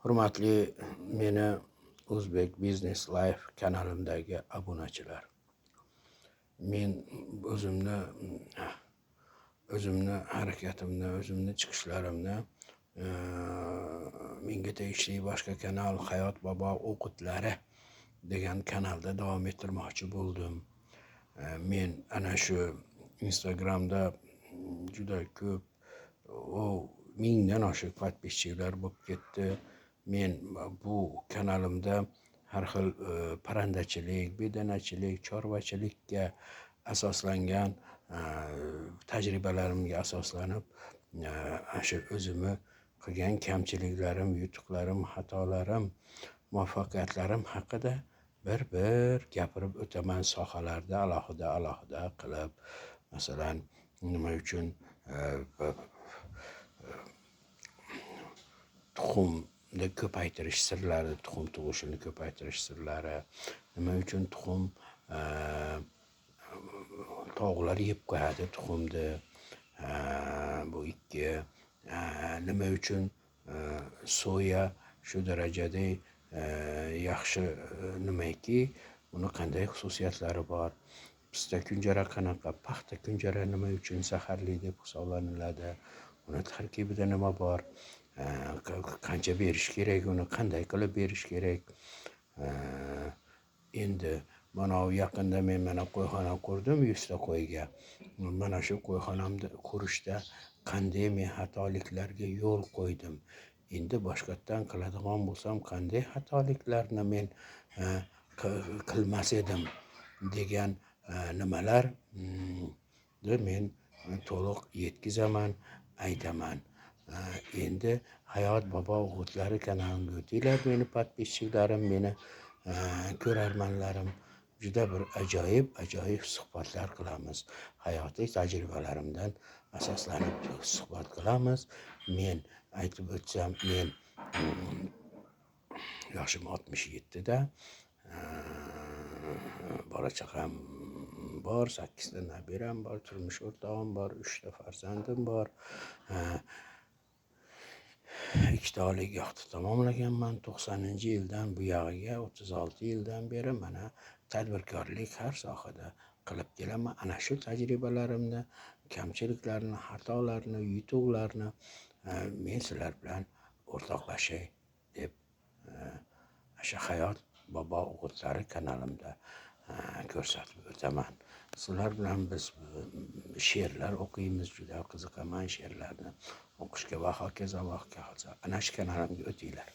Hurmatli meni Uzbek Business Life kanalimdagi obunachilar. Men o'zimni harakatimni, o'zimni chiqishlarimni menga tegishli boshqa kanal Hayot bobo o'qitlari degan kanalda davom ettirmoqchi bo'ldim. Men ana shu Instagramda juda ko'p mingdan oshiq podpischilar bo'lib ketdi. Men bu kanalimda har xil parandachilik, bedanachilik, chorvachilikka asoslangan tajribalarimga asoslanib shu o'zimni qilgan kamchiliklarim, yutuqlarim, xatolarim, muvaffaqiyatlarim haqida bir gapirib o'taman, sohalarda alohida qilib. Masalan, nima uchun tuxumni ko'paytirish sirlari, tuxum tug'ishini ko'paytirish sirlari, nima uchun tuxum tovuqlar yeb qo'yadi tuxumni, bu ikki, nima uchun soya shu darajada yaxshi nimaki, buni qanday xususiyatlari bor, pista kunjara qanaqa, paxta kunjara nima uchun zaharli deb hisoblaniladi, uni tarkibida nima bor, qancha berish kerak, uni qanday qilib berish kerak. Endi mana yaqinda men qo'yxona qurdim 100 ta qo'yga. Mana shu qo'yxonamni qurishda qanday men xatoliklarga yo'l qo'ydim. Endi boshqatdan qiladigan bo'lsam qanday xatoliklarni men qilmas edim degan nimalar men to'liq yetkizaman, aytaman. Endi Hayot bobo o'qitlari kanaliga o'tinglar, meni podpischiklarim, meni ko'rarmanlarim. Juda bir ajoyib suhbatlar qilamiz. Hayotiy tajribalarimdan asoslanib suhbat qilamiz. Men aytib o'tsam, men yoshim 67da, bola chaqam bor, 8 ta nabiram bor, turmush o'rtog'im bor, 3 ta farzandim bor. 2 ta oliygohni tamomlaganman. 90-yildan bu yog'iga 36 yildan beri mana tadbirkorlik har sohada qilib kelaman. Ana shu tajribalarimni, kamchiliklarni, xatolarni, yutuqlarni men sizlar bilan o'rtoqlashay deb o'sha Hayot bobo o'qitlari kanalimda ko'rsatib o'taman. Sizlar bilan biz she'rlar o'qiymiz, juda qiziqaman she'rlarni o'qishga va hokazo. Ana shu kanalimga o'tinglar.